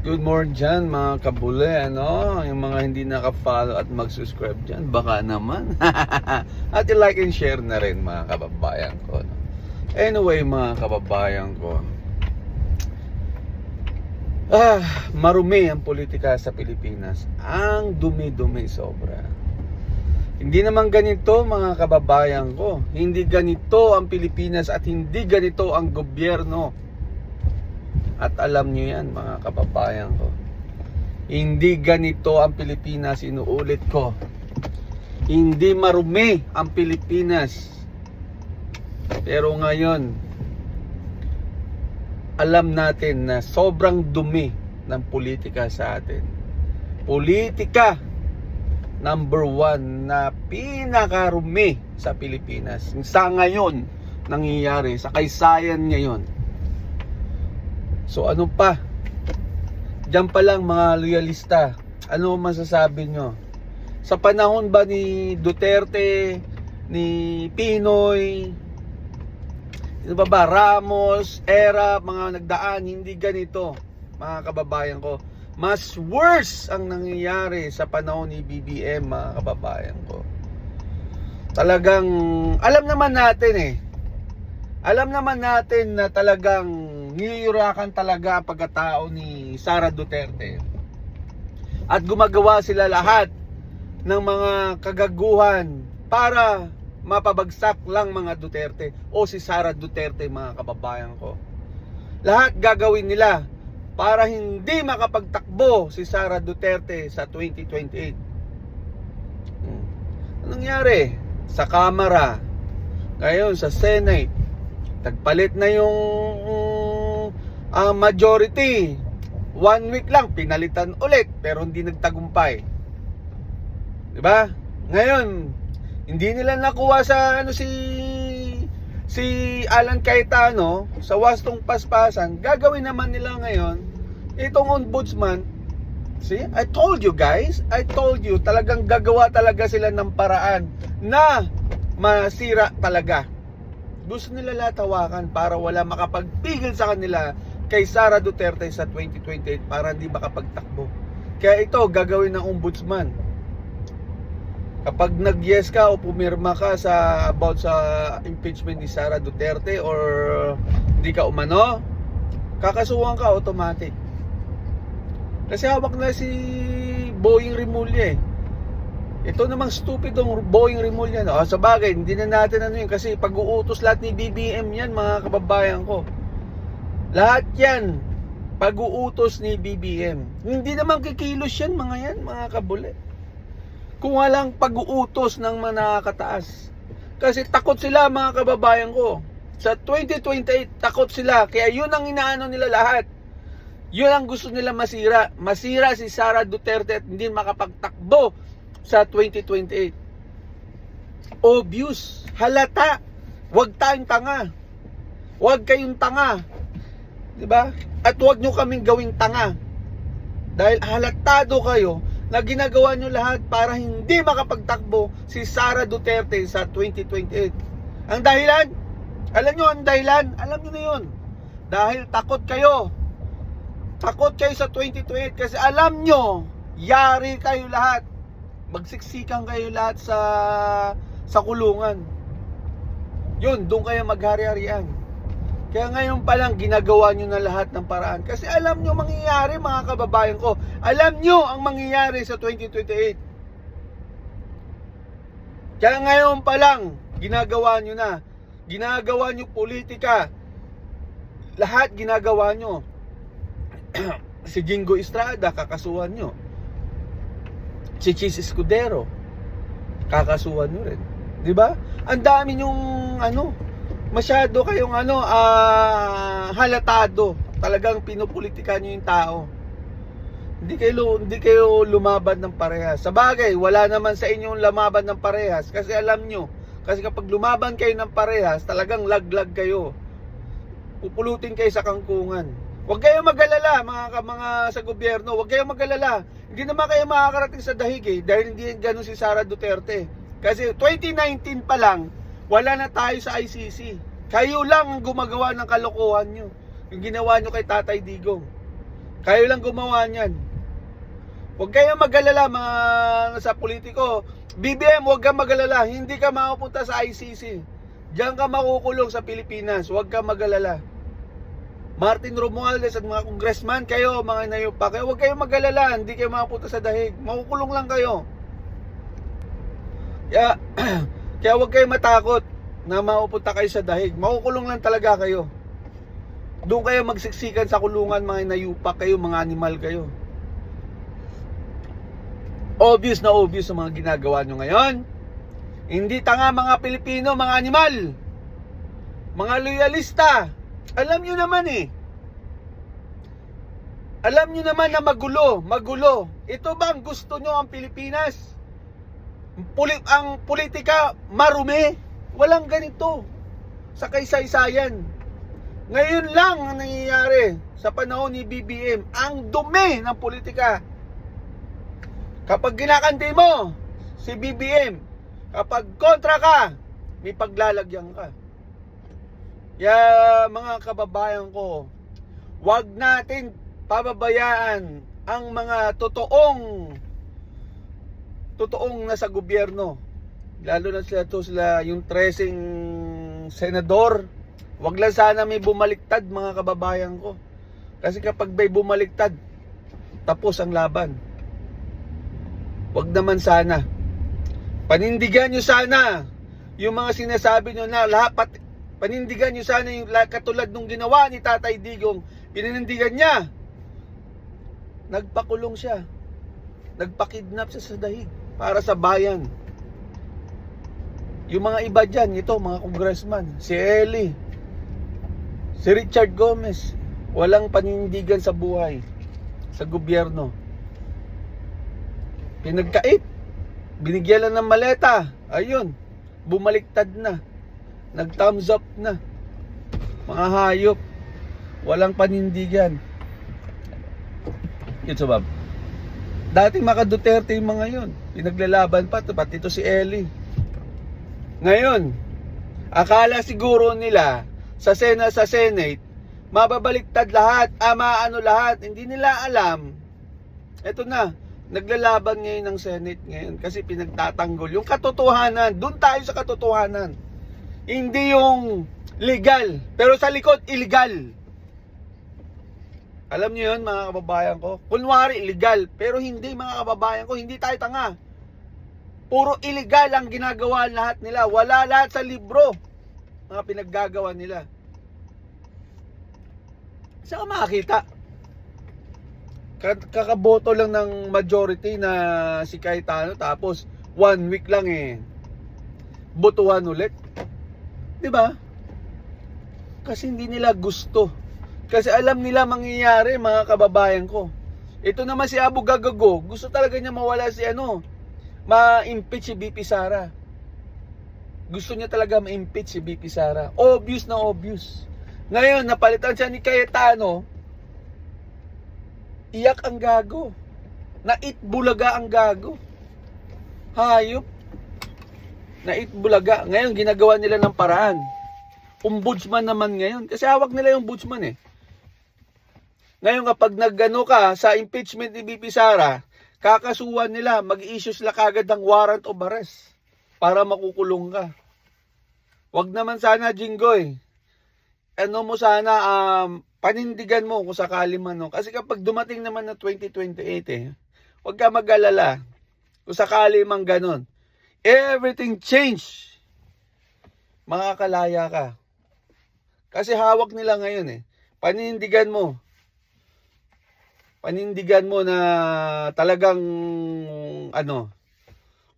Good morning dyan mga kabule, ano? Yung mga hindi naka-follow at mag-subscribe dyan, baka naman. At i-like and share na rin mga kababayan ko, no? Anyway mga kababayan ko, marumi ang politika sa Pilipinas. Ang dumi-dumi sobra. Hindi naman ganito mga kababayan ko. Hindi ganito ang Pilipinas at hindi ganito ang gobyerno. At alam nyo yan mga kababayan ko. Hindi ganito ang Pilipinas, inuulit ko. Hindi marumi ang Pilipinas. Pero ngayon, alam natin na sobrang dumi ng politika sa atin. Politika number 1 na pinakarumi sa Pilipinas. Sa ngayon, nangyayari, sa kaysayan ngayon. So ano pa? Diyan pa lang mga loyalista, ano masasabi nyo? Sa panahon ba ni Duterte, ni Pinoy, ano ba, Ramos, era, mga nagdaan, hindi ganito mga kababayan ko. Mas worse ang nangyayari sa panahon ni BBM mga kababayan ko. Talagang alam naman natin na talagang niyurakan talaga ang pagkatao ni Sara Duterte. At gumagawa sila lahat ng mga kagaguhan para mapabagsak lang mga Duterte o si Sara Duterte mga kababayan ko. Lahat gagawin nila para hindi makapagtakbo si Sara Duterte sa 2028. Anong nangyari? Sa Kamara, ngayon sa Senate, tagpalit na yung majority. 1 week lang pinalitan ulit pero hindi nagtagumpay. 'Di ba? Ngayon, hindi nila nakuha sa si Alan Cayetano sa wastong paspasan. Gagawin naman nila ngayon itong ombudsman. See? I told you guys. I told you, talagang gagawa talaga sila ng paraan na masira talaga. Gusto nila latawakan para wala makapagpigil sa kanila kay Sara Duterte sa 2028 para hindi makapagtakbo. Kaya ito gagawin ng ombudsman. Kapag nag-yes ka o pumirma ka about sa impeachment ni Sara Duterte or hindi ka umano, kakasuhan ka automatic. Kasi hawak na si Boying Rimulya. Ito namang stupid ang Boying Rimulya. Sa bagay, hindi na natin yun kasi pag-uutos lahat ni BBM yan mga kababayan ko. Lahat yan pag-uutos ni BBM. Hindi naman kikilos yan mga kabule. Kung walang pag-uutos ng mga nakakataas. Kasi takot sila mga kababayan ko. Sa 2028 takot sila. Kaya yun ang inaano nila lahat. Yun ang gusto nila masira. Masira si Sara Duterte at hindi makapagtakbo sa 2028. Obvious. Halata. Huwag tayong tanga. Huwag kayong tanga. Diba? At huwag nyo kaming gawing tanga. Dahil halatado kayo na ginagawa nyo lahat para hindi makapagtakbo si Sara Duterte sa 2028. Ang dahilan? Alam nyo ang dahilan? Alam nyo na yun. Dahil takot kayo. Takot kayo sa 2028 kasi alam nyo, yari kayo lahat. Magsiksikan kayo lahat sa kulungan. Yun, doon kayo maghari-harian. Kaya ngayon pa lang ginagawa nyo na lahat ng paraan. Kasi alam nyo mangyayari mga kababayan ko. Alam nyo ang mangyayari sa 2028. Kaya ngayon pa lang ginagawa nyo na. Ginagawa nyo politika. Lahat ginagawa nyo. Si Jingo Estrada kakasuhan nyo. Si Chis Escudero kakasuhan nyo rin. 'Di ba? Ang dami nyong masyado kayong halatado. Talagang pinupolitika nyo yung tao. Hindi kayo lumaban ng parehas. Sa bagay, wala naman sa inyong lumaban ng parehas kasi alam nyo. Kasi kapag lumaban kayo ng parehas, talagang laglag kayo. Pupulutin kayo sa kangkungan. Huwag kayong mag-alala mga sa gobyerno. Huwag kayong mag-alala. Hindi naman kayo makakarating sa dahig dahil hindi gano'n si Sara Duterte. Kasi 2019 pa lang, wala na tayo sa ICC. Kayo lang ang gumagawa ng kalokohan nyo. Yung ginawa nyo kay Tatay Digong. Kayo lang gumawa niyan. Huwag kayong mag-alala mga sa politiko. BBM, huwag kang mag-alala. Hindi ka mapupunta sa ICC. Diyan ka makukulong sa Pilipinas. Huwag kang mag-alala. Martin Romualdez at mga congressman, kayo, mga nayupa, kayo, huwag kayong mag-alala. Hindi kayo mapupunta sa dahig. Makukulong lang kayo. Kaya huwag kayong matakot na mapupunta kayo sa dahig. Makukulong lang talaga kayo. Doon kayo magsiksikan sa kulungan, mga nayupa kayo, mga animal kayo. Obvious na obvious ang mga ginagawa nyo ngayon. Hindi tanga mga Pilipino, mga animal. Mga loyalista. Alam nyo naman eh. Alam nyo naman na magulo. Ito ba ang gusto nyo ang Pilipinas? Ang politika marumi? Walang ganito sa kaysaysayan. Ngayon lang ang nangyayari sa panahon ni BBM, ang dumi ng politika. Kapag ginakanti mo si BBM, kapag kontra ka, may paglalagyan ka. Kaya mga kababayan ko, wag natin pababayaan ang mga totoong nasa gobyerno. Lalo na sila yung 13 senador. Wag lang sana may bumaliktad mga kababayan ko. Kasi kapag may bumaliktad, tapos ang laban. Wag naman sana. Panindigan nyo sana yung mga sinasabi nyo na lahat. Panindigan nyo sana yung katulad nung ginawa ni Tatay Digong. Pinanindigan niya. Nagpakulong siya. Nagpakidnap siya sa dahig para sa bayan. Yung mga iba dyan, ito mga congressman, si Eli, si Richard Gomez, walang panindigan sa buhay, sa gobyerno. Pinagkait, binigyan lang ng maleta, ayun, bumaliktad na, nag-thumbs up na. Mga hayop, walang panindigan. Yun so Bob. Dating maka Duterte yung mga yun, pinaglalaban pa, pati ito si Eli. Ngayon, akala siguro nila sa Senate, mababaliktad lahat, lahat. Hindi nila alam. Ito na, naglalaban ngayon ng Senate ngayon kasi pinagtatanggol yung katotohanan. Doon tayo sa katotohanan. Hindi yung legal, pero sa likod illegal. Alam niyo yun mga kababayan ko? Kunwari illegal, pero hindi mga kababayan ko, hindi tayo tanga. Puro illegal ang ginagawa lahat nila. Wala lahat sa libro mga pinaggagawa nila. Saan ka makakita? Kakaboto lang ng majority na si Cayetano, tapos 1 week lang botohan ulit. 'Di ba? Kasi hindi nila gusto. Kasi alam nila mangyayari mga kababayan ko. Ito naman si Abu Gagago, gusto talaga niya mawala si ma-impeach si BP Sara. Gusto niya talaga ma-impeach si BP Sara. Obvious na obvious. Ngayon, napalitan siya ni Cayetano. Iyak ang gago. Naitbulaga ang gago. Hayop. Naitbulaga. Ngayon, ginagawa nila ng paraan. Ombudsman naman ngayon. Kasi hawak nila yung ombudsman Ngayon, kapag nagano ka sa impeachment ni BP Sara, kakasuhan nila, mag-i-issue sila kagad ng warrant of arrest para makukulong ka. Wag naman sana, Jinggoy. Mo sana, panindigan mo kung sakali man. No? Kasi kapag dumating naman na 2028, wag ka mag-alala. Kung sakali man ganun. Everything change. Makakalaya ka. Kasi hawak nila ngayon Panindigan mo. Panindigan mo na talagang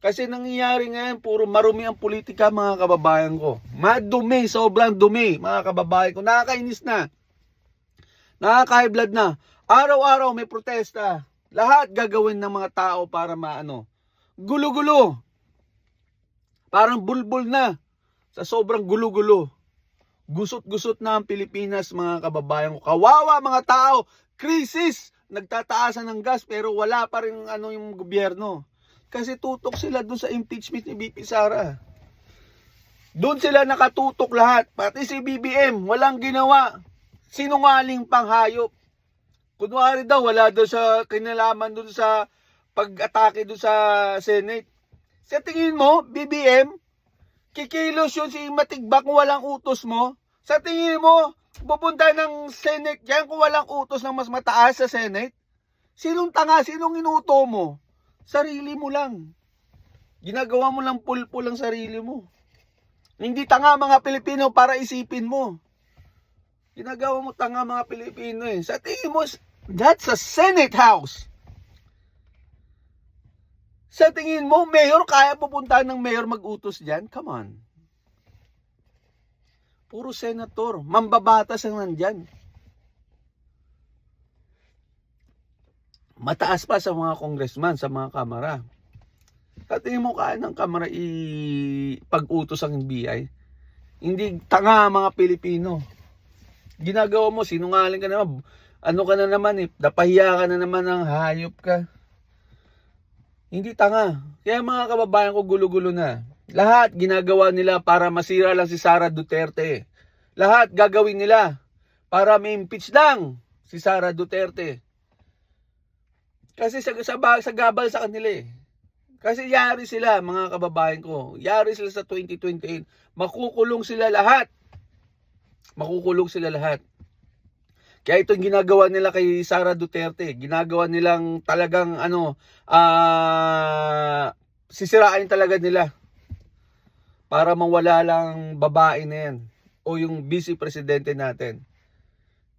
Kasi nangyayari ngayon, puro marumi ang politika mga kababayan ko. Madumi, sobrang dumi mga kababayan ko. Nakakainis na. Nakaka-high blood na. Araw-araw may protesta. Lahat gagawin ng mga tao para gulo-gulo. Parang bulbul na. Sa sobrang gulo-gulo. Gusot-gusot na ang Pilipinas mga kababayan ko. Kawawa mga tao. Krisis. Nagtataasan ng gas pero wala pa rin yung gobyerno. Kasi tutok sila dun sa impeachment ni BP Sara. Doon sila nakatutok lahat. Pati si BBM, walang ginawa. Sinungaling panghayop. Kunwari daw, wala daw sa kinalaman doon sa pag-atake doon sa Senate. Sa tingin mo, BBM, kikilos yun si Matigbak kung walang utos mo? Sa tingin mo, pupunta ng Senate yan kung walang utos ng mas mataas sa Senate? Sinong tanga? Sinong inuto mo? Sarili mo lang. Ginagawa mo lang pulpul ang sarili mo. Hindi tanga mga Pilipino para isipin mo. Ginagawa mo tanga mga Pilipino eh. Sa tingin mo, that's a Senate House. Sa tingin mo, mayor, kaya pupuntahan ng mayor mag-utos dyan? Come on. Puro senator, mambabatas ang nandyan. Mataas pa sa mga congressman, sa mga kamara. Sa tingin mo, kaya ng kamara pag-utos ang NBI? Hindi tanga mga Pilipino. Ginagawa mo, sinungaling ka naman. Ano ka na naman eh, napahiya ka na naman ng hayop ka. Hindi tanga. Kaya mga kababayan ko, gulo-gulo na. Lahat ginagawa nila para masira lang si Sara Duterte. Lahat gagawin nila para ma-impeach lang si Sara Duterte. Kasi sa gabal sa kanila eh. Kasi yari sila mga kababayan ko. Yari sila sa 2028. Makukulong sila lahat. Makukulong sila lahat. Kaya itong ginagawa nila kay Sara Duterte, ginagawa nilang talagang sisirain talaga nila para mawala lang babae na yan o yung vice presidente natin.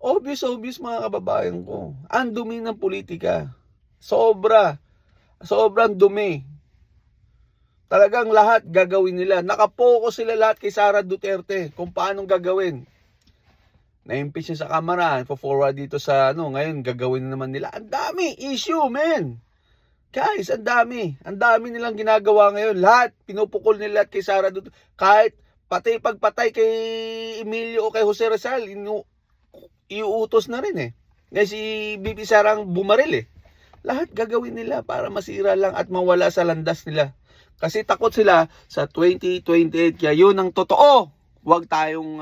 Obvious mga kababayan ko. Ang dumi ng politika. Sobrang dumi. Talagang lahat gagawin nila. Nakapokus sila lahat kay Sara Duterte kung paanong gagawin. Na-impeach niya sa kamara, forward dito sa ngayon gagawin naman nila. Ang dami issue, man. Guys, ang dami nilang ginagawa ngayon. Lahat pinupukol nila kay Sara Duterte. Kahit pati pagpatay kay Emilio o kay Jose Rizal, iuutos na rin eh. Kasi si BP Sarang bumaril eh. Lahat gagawin nila para masira lang at mawala sa landas nila. Kasi takot sila sa 2028. Kaya yun ang totoo. Huwag tayong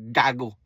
gago.